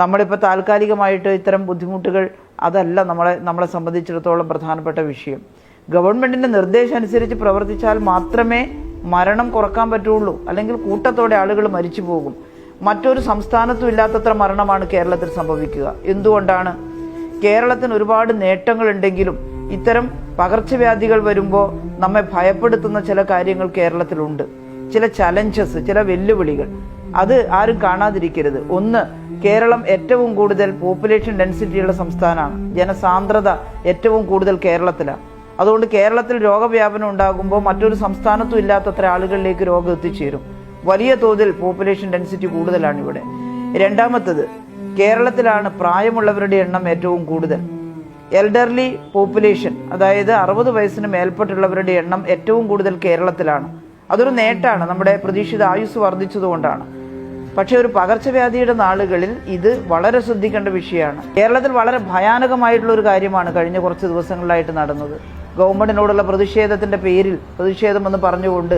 നമ്മളിപ്പോൾ താൽക്കാലികമായിട്ട് ഇത്തരം ബുദ്ധിമുട്ടുകൾ അതല്ല നമ്മളെ സംബന്ധിച്ചിടത്തോളം പ്രധാനപ്പെട്ട വിഷയം. ഗവൺമെൻറ്റിൻ്റെ നിർദ്ദേശം അനുസരിച്ച് പ്രവർത്തിച്ചാൽ മാത്രമേ മരണം കുറക്കാൻ പറ്റുള്ളൂ. അല്ലെങ്കിൽ കൂട്ടത്തോടെ ആളുകൾ മരിച്ചു പോകും. മറ്റൊരു സംസ്ഥാനത്തും ഇല്ലാത്തത്ര മരണമാണ് കേരളത്തിൽ സംഭവിക്കുക. എന്തുകൊണ്ടാണ്? കേരളത്തിന് ഒരുപാട് നേട്ടങ്ങളുണ്ടെങ്കിലും ഇത്തരം പകർച്ചവ്യാധികൾ വരുമ്പോൾ നമ്മെ ഭയപ്പെടുത്തുന്ന ചില കാര്യങ്ങൾ കേരളത്തിലുണ്ട്. ചില ചലഞ്ചസ്, ചില വെല്ലുവിളികൾ. അത് ആരും കാണാതിരിക്കരുത്. ഒന്ന്, കേരളം ഏറ്റവും കൂടുതൽ പോപ്പുലേഷൻ ഡെൻസിറ്റിയുള്ള സംസ്ഥാനമാണ്. ജനസാന്ദ്രത ഏറ്റവും കൂടുതൽ കേരളത്തിലാണ്. അതുകൊണ്ട് കേരളത്തിൽ രോഗവ്യാപനം ഉണ്ടാകുമ്പോൾ മറ്റൊരു സംസ്ഥാനത്തും ഇല്ലാത്തത്ര ആളുകളിലേക്ക് രോഗം എത്തിച്ചേരും. വലിയ തോതിൽ പോപ്പുലേഷൻ ഡെൻസിറ്റി കൂടുതലാണ് ഇവിടെ. രണ്ടാമത്തത്, കേരളത്തിലാണ് പ്രായമുള്ളവരുടെ എണ്ണം ഏറ്റവും കൂടുതൽ. എൽഡർലി പോപ്പുലേഷൻ, അതായത് 60 വയസ്സിന് മേൽപ്പെട്ടുള്ളവരുടെ എണ്ണം ഏറ്റവും കൂടുതൽ കേരളത്തിലാണ്. അതൊരു നേട്ടമാണ്, നമ്മുടെ പ്രതീക്ഷിത ആയുസ് വർദ്ധിച്ചതുകൊണ്ടാണ്. പക്ഷെ ഒരു പകർച്ചവ്യാധിയുടെ നാളുകളിൽ ഇത് വളരെ ശ്രദ്ധിക്കേണ്ട വിഷയമാണ്. കേരളത്തിൽ വളരെ ഭയാനകമായിട്ടുള്ള ഒരു കാര്യമാണ് കഴിഞ്ഞ കുറച്ച് ദിവസങ്ങളിലായിട്ട് നടന്നത്. ഗവൺമെന്റിനോടുള്ള പ്രതിഷേധത്തിന്റെ പേരിൽ പ്രതിഷേധമെന്ന് പറഞ്ഞുകൊണ്ട്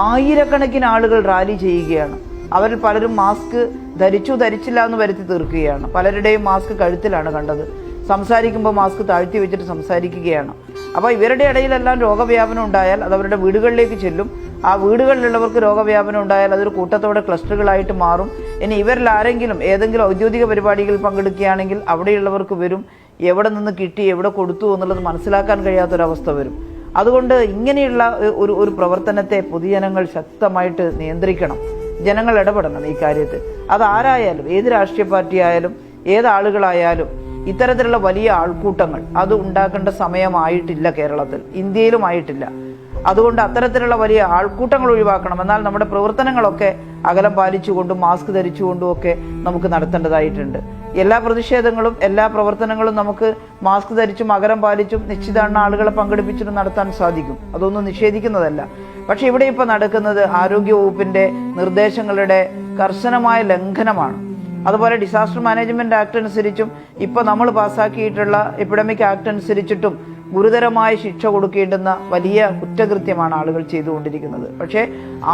ആയിരക്കണക്കിന് ആളുകൾ റാലി ചെയ്യുകയാണ്. അവരിൽ പലരും മാസ്ക് ധരിച്ചില്ല എന്ന് വരുത്തി തീർക്കുകയാണ്. പലരുടെയും മാസ്ക് കഴുത്തിലാണ് കണ്ടത്. സംസാരിക്കുമ്പോൾ മാസ്ക് താഴ്ത്തി വെച്ചിട്ട് സംസാരിക്കുകയാണ്. അപ്പോൾ ഇവരുടെ ഇടയിലെല്ലാം രോഗവ്യാപനം ഉണ്ടായാൽ അത് അവരുടെ വീടുകളിലേക്ക് ചെല്ലും. ആ വീടുകളിലുള്ളവർക്ക് രോഗവ്യാപനം ഉണ്ടായാൽ അതൊരു കൂട്ടത്തോടെ ക്ലസ്റ്ററുകളായിട്ട് മാറും. ഇനി ഇവരിൽ ആരെങ്കിലും ഏതെങ്കിലും ഔദ്യോഗിക പരിപാടികളിൽ പങ്കെടുക്കുകയാണെങ്കിൽ അവിടെയുള്ളവർക്ക് വരും. എവിടെ നിന്ന് കിട്ടി, എവിടെ കൊടുത്തു എന്നുള്ളത് മനസ്സിലാക്കാൻ കഴിയാത്തൊരവസ്ഥ വരും. അതുകൊണ്ട് ഇങ്ങനെയുള്ള ഒരു പ്രവർത്തനത്തെ പൊതുജനങ്ങൾ ശക്തമായിട്ട് നിയന്ത്രിക്കണം. ജനങ്ങൾ ഇടപെടണം ഈ കാര്യത്തിൽ. അതാരായാലും, ഏത് രാഷ്ട്രീയ പാർട്ടി ആയാലും, ഏതാളുകളായാലും ഇത്തരത്തിലുള്ള വലിയ ആൾക്കൂട്ടങ്ങൾ അത് ഉണ്ടാക്കേണ്ട സമയമായിട്ടില്ല. കേരളത്തിൽ, ഇന്ത്യയിലും ആയിട്ടില്ല. അതുകൊണ്ട് അത്തരത്തിലുള്ള വലിയ ആൾക്കൂട്ടങ്ങൾ ഒഴിവാക്കണം. എന്നാൽ നമ്മുടെ പ്രവർത്തനങ്ങളൊക്കെ അകലം പാലിച്ചുകൊണ്ടും മാസ്ക് ധരിച്ചുകൊണ്ടും ഒക്കെ നമുക്ക് നടത്തേണ്ടതായിട്ടുണ്ട്. എല്ലാ പ്രതിഷേധങ്ങളും എല്ലാ പ്രവർത്തനങ്ങളും നമുക്ക് മാസ്ക് ധരിച്ചും അകലം പാലിച്ചും നിശ്ചിത എണ്ണം ആളുകളെ പങ്കെടുപ്പിച്ചിട്ടും നടത്താൻ സാധിക്കും. അതൊന്നും നിഷേധിക്കുന്നതല്ല. പക്ഷെ ഇവിടെ ഇപ്പോൾ നടക്കുന്നത് ആരോഗ്യ വകുപ്പിന്റെ നിർദ്ദേശങ്ങളുടെ കർശനമായ ലംഘനമാണ്. അതുപോലെ ഡിസാസ്റ്റർ മാനേജ്മെന്റ് ആക്ട് അനുസരിച്ചും ഇപ്പോൾ നമ്മൾ പാസ്സാക്കിയിട്ടുള്ള എപ്പിഡമിക് ആക്ട് അനുസരിച്ചിട്ടും ഗുരുതരമായ ശിക്ഷ കൊടുക്കേണ്ടുന്ന വലിയ കുറ്റകൃത്യമാണ് ആളുകൾ ചെയ്തുകൊണ്ടിരിക്കുന്നത്. പക്ഷേ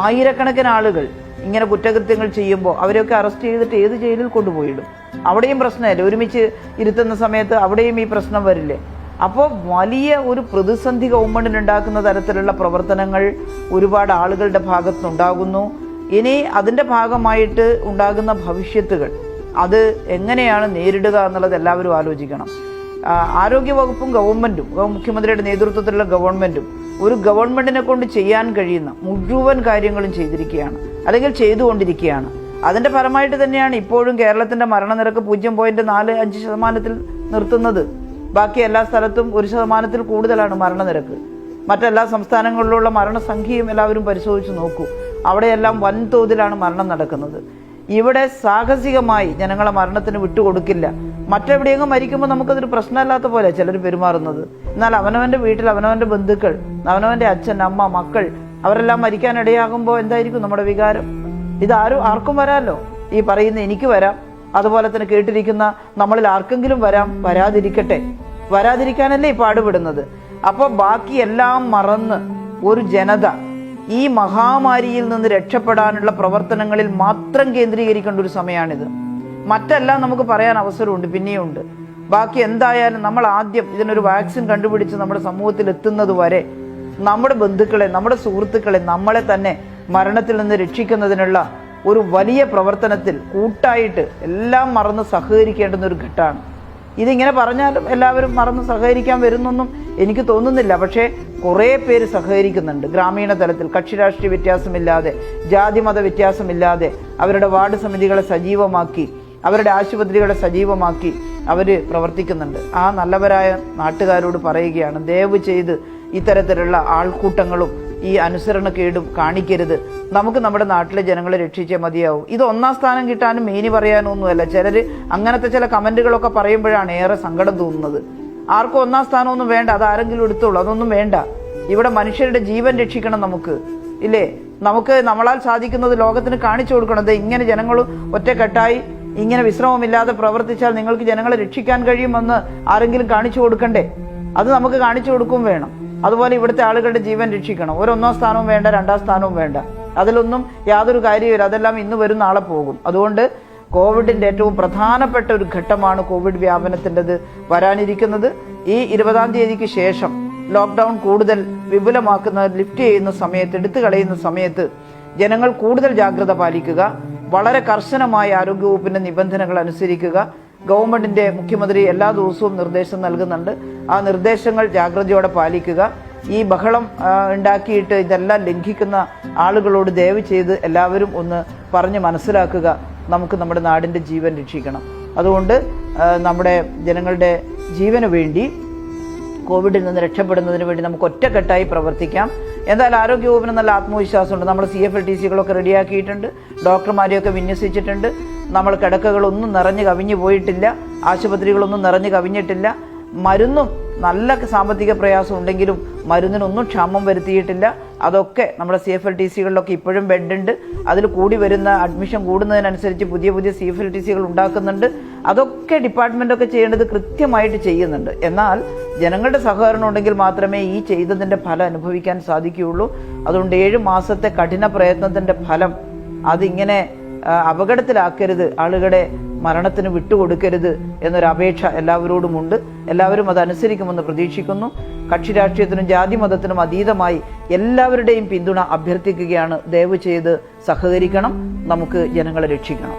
ആയിരക്കണക്കിന് ആളുകൾ ഇങ്ങനെ കുറ്റകൃത്യങ്ങൾ ചെയ്യുമ്പോൾ അവരെയൊക്കെ അറസ്റ്റ് ചെയ്തിട്ട് ഏത് ജയിലിൽ കൊണ്ടുപോയിടും. അവിടെയും പ്രശ്നമല്ലേ? ഒരുമിച്ച് ഇരുത്തുന്ന സമയത്ത് അവിടെയും ഈ പ്രശ്നം വരില്ലേ? അപ്പോൾ വലിയ ഒരു പ്രതിസന്ധി ഗവൺമെന്റിനുണ്ടാക്കുന്ന തരത്തിലുള്ള പ്രവർത്തനങ്ങൾ ഒരുപാട് ആളുകളുടെ ഭാഗത്തുനിന്നുണ്ടാകുന്നു. ഇനി അതിൻ്റെ ഭാഗമായിട്ട് ഉണ്ടാകുന്ന ഭവിഷ്യത്തുകൾ അത് എങ്ങനെയാണ് നേരിടുക എന്നുള്ളത് എല്ലാവരും ആലോചിക്കണം. ആരോഗ്യവകുപ്പും ഗവൺമെൻറ്റും മുഖ്യമന്ത്രിയുടെ നേതൃത്വത്തിലുള്ള ഗവൺമെൻറ്റും ഒരു ഗവൺമെൻറ്റിനെ കൊണ്ട് ചെയ്യാൻ കഴിയുന്ന മുഴുവൻ കാര്യങ്ങളും ചെയ്തിരിക്കുകയാണ്, അല്ലെങ്കിൽ ചെയ്തുകൊണ്ടിരിക്കുകയാണ്. അതിൻ്റെ ഫലമായിട്ട് തന്നെയാണ് ഇപ്പോഴും കേരളത്തിൻ്റെ മരണനിരക്ക് 0.45% നിർത്തുന്നത്. ബാക്കി എല്ലാ സ്ഥലത്തും 1% കൂടുതലാണ് മരണനിരക്ക്. മറ്റെല്ലാ സംസ്ഥാനങ്ങളിലുള്ള മരണസംഖ്യയും എല്ലാവരും പരിശോധിച്ച് നോക്കൂ. അവിടെയെല്ലാം വൻതോതിലാണ് മരണം നടക്കുന്നത്. ഇവിടെ സാഹസികമായി ജനങ്ങളെ മരണത്തിന് വിട്ടുകൊടുക്കില്ല. മറ്റെവിടെയെങ്കിലും മരിക്കുമ്പോൾ നമുക്കതൊരു പ്രശ്നമല്ലാത്ത പോലെ ചിലർ പെരുമാറുന്നത്. എന്നാൽ അവനവൻ്റെ വീട്ടിൽ അവനവൻ്റെ ബന്ധുക്കൾ, അവനവൻ്റെ അച്ഛൻ, അമ്മ, മക്കൾ അവരെല്ലാം മരിക്കാനിടയാകുമ്പോൾ എന്തായിരിക്കും നമ്മുടെ വികാരം? ആർക്കും വരാമല്ലോ. ഈ പറയുന്ന എനിക്ക് വരാം, അതുപോലെ തന്നെ കേട്ടിരിക്കുന്ന നമ്മളിൽ ആർക്കെങ്കിലും വരാം. വരാതിരിക്കാനല്ലേ ഈ പാടുപെടുന്നത്. അപ്പോൾ ബാക്കി എല്ലാം മറന്ന് ഒരു ജനത ഈ മഹാമാരിയിൽ നിന്ന് രക്ഷപ്പെടാനുള്ള പ്രവർത്തനങ്ങളിൽ മാത്രം കേന്ദ്രീകരിക്കേണ്ട ഒരു സമയമാണിത്. മറ്റെല്ലാം നമുക്ക് പറയാൻ അവസരമുണ്ട്, പിന്നെയുണ്ട്. ബാക്കി എന്തായാലും നമ്മൾ ആദ്യം ഇതിനൊരു വാക്സിൻ കണ്ടുപിടിച്ച് നമ്മുടെ സമൂഹത്തിൽ എത്തുന്നത് വരെ നമ്മുടെ ബന്ധുക്കളെ, നമ്മുടെ സുഹൃത്തുക്കളെ, നമ്മളെ തന്നെ മരണത്തിൽ നിന്ന് രക്ഷിക്കുന്നതിനുള്ള ഒരു വലിയ പ്രവർത്തനത്തിൽ കൂട്ടായിട്ട് എല്ലാം മറന്ന് സഹകരിക്കേണ്ടുന്ന ഒരു ഘട്ടമാണ്. ഇതിങ്ങനെ പറഞ്ഞാലും എല്ലാവരും മറന്ന് സഹകരിക്കാൻ വരുന്നൊന്നും എനിക്ക് തോന്നുന്നില്ല. പക്ഷേ കുറേ പേര് സഹകരിക്കുന്നുണ്ട്. ഗ്രാമീണ തലത്തിൽ കക്ഷി രാഷ്ട്രീയ വ്യത്യാസമില്ലാതെ, ജാതി മത വ്യത്യാസമില്ലാതെ അവരുടെ വാർഡ് സമിതികളെ സജീവമാക്കി, അവരുടെ ആശുപത്രികളെ സജീവമാക്കി അവർ പ്രവർത്തിക്കുന്നുണ്ട്. ആ നല്ലവരായ നാട്ടുകാരോട് പറയുകയാണ്, ദയവ് ചെയ്ത് ഇത്തരത്തിലുള്ള ആൾക്കൂട്ടങ്ങളും ഈ അനുസരണക്കേടും കാണിക്കരുത്. നമുക്ക് നമ്മുടെ നാട്ടിലെ ജനങ്ങളെ രക്ഷിച്ചേ മതിയാവും. ഇത് 1ാം സ്ഥാനം കിട്ടാനും മേനി പറയാനൊന്നുമല്ല. ചിലർ അങ്ങനത്തെ ചില കമൻറ്റുകളൊക്കെ പറയുമ്പോഴാണ് ഏറെ സങ്കടം തോന്നുന്നത്. ആർക്കും 1ാം സ്ഥാനമൊന്നും വേണ്ട, അതാരെങ്കിലും എടുത്തോളൂ, അതൊന്നും വേണ്ട. ഇവിടെ മനുഷ്യരുടെ ജീവൻ രക്ഷിക്കണം നമുക്ക്, ഇല്ലേ? നമുക്ക് നമ്മളാൽ സാധിക്കുന്നത് ലോകത്തിന് കാണിച്ചു കൊടുക്കണം. ഇങ്ങനെ ജനങ്ങൾ ഒറ്റക്കെട്ടായി ഇങ്ങനെ വിശ്രമമില്ലാതെ പ്രവർത്തിച്ചാൽ നിങ്ങൾക്ക് ജനങ്ങളെ രക്ഷിക്കാൻ കഴിയുമെന്ന് ആരെങ്കിലും കാണിച്ചു കൊടുക്കണ്ടേ? അത് നമുക്ക് കാണിച്ചു കൊടുക്കും വേണം. അതുപോലെ ഇവിടുത്തെ ആളുകളുടെ ജീവൻ രക്ഷിക്കണം. 1ാം സ്ഥാനവും വേണ്ട, 2ാം സ്ഥാനവും വേണ്ട. അതിലൊന്നും യാതൊരു കാര്യമില്ല. അതെല്ലാം ഇന്ന് വരും, നാളെ പോകും. അതുകൊണ്ട് കോവിഡിൻ്റെ ഏറ്റവും പ്രധാനപ്പെട്ട ഒരു ഘട്ടമാണ് കോവിഡ് വ്യാപനത്തിൻ്റെത് വരാനിരിക്കുന്നത്. ഈ 20-ാം തീയതിക്ക് ശേഷം ലോക്ക്ഡൗൺ കൂടുതൽ വിപുലമാക്കുന്ന, ലിഫ്റ്റ് ചെയ്യുന്ന സമയത്ത്, എടുത്തു കളയുന്ന സമയത്ത് ജനങ്ങൾ കൂടുതൽ ജാഗ്രത പാലിക്കുക, വളരെ കർശനമായ ആരോഗ്യവകുപ്പിൻ്റെ നിബന്ധനകൾ അനുസരിക്കുക. ഗവൺമെൻറ്റിൻ്റെ മുഖ്യമന്ത്രി എല്ലാ ദിവസവും നിർദ്ദേശം നൽകുന്നുണ്ട്. ആ നിർദ്ദേശങ്ങൾ ജാഗ്രതയോടെ പാലിക്കുക. ഈ ബഹളം ഉണ്ടാക്കിയിട്ട് ഇതെല്ലാം ലംഘിക്കുന്ന ആളുകളോട് ദയവ് ചെയ്ത് എല്ലാവരും ഒന്ന് പറഞ്ഞ് മനസ്സിലാക്കുക. നമുക്ക് നമ്മുടെ നാടിൻ്റെ ജീവൻ രക്ഷിക്കണം. അതുകൊണ്ട് നമ്മുടെ ജനങ്ങളുടെ ജീവന് വേണ്ടി, കോവിഡിൽ നിന്ന് രക്ഷപ്പെടുന്നതിന് വേണ്ടി നമുക്ക് ഒറ്റക്കെട്ടായി പ്രവർത്തിക്കാം. എന്തായാലും ആരോഗ്യവകുപ്പിന് നല്ല ആത്മവിശ്വാസമുണ്ട്. നമ്മൾ CFLTCകളൊക്കെ റെഡിയാക്കിയിട്ടുണ്ട്, ഡോക്ടർമാരെയൊക്കെ വിന്യസിച്ചിട്ടുണ്ട്. നമ്മൾ കിടക്കകളൊന്നും നിറഞ്ഞു കവിഞ്ഞു പോയിട്ടില്ല, ആശുപത്രികളൊന്നും നിറഞ്ഞു കവിഞ്ഞിട്ടില്ല. മരുന്നും നല്ല സാമ്പത്തിക പ്രയാസം ഉണ്ടെങ്കിലും മരുന്നിനൊന്നും ക്ഷാമം വരുത്തിയിട്ടില്ല. അതൊക്കെ നമ്മുടെ CFLTCകളിലൊക്കെ ഇപ്പോഴും ബെഡുണ്ട്. അതിൽ കൂടി വരുന്ന അഡ്മിഷൻ കൂടുന്നതിനനുസരിച്ച് പുതിയ പുതിയ CFLTCകൾ ഉണ്ടാക്കുന്നുണ്ട്. അതൊക്കെ ഡിപ്പാർട്ട്മെൻറ്റൊക്കെ ചെയ്യേണ്ടത് കൃത്യമായിട്ട് ചെയ്യുന്നുണ്ട്. എന്നാൽ ജനങ്ങളുടെ സഹകരണം ഉണ്ടെങ്കിൽ മാത്രമേ ഈ ചെയ്തതിൻ്റെ ഫലം അനുഭവിക്കാൻ സാധിക്കുകയുള്ളൂ. അതുകൊണ്ട് 7 മാസത്തെ കഠിന പ്രയത്നത്തിൻ്റെ ഫലം അതിങ്ങനെ അപകടത്തിലാക്കരുത്, ആളുകളെ മരണത്തിന് വിട്ടുകൊടുക്കരുത് എന്നൊരപേക്ഷ എല്ലാവരോടുമുണ്ട്. എല്ലാവരും അതനുസരിക്കുമെന്ന് പ്രതീക്ഷിക്കുന്നു. കക്ഷി രാഷ്ട്രീയത്തിനും ജാതി മതത്തിനും അതീതമായി എല്ലാവരുടെയും പിന്തുണ അഭ്യർത്ഥിക്കുകയാണ്. ദയവ് ചെയ്ത് സഹകരിക്കണം. നമുക്ക് ജനങ്ങളെ രക്ഷിക്കണം.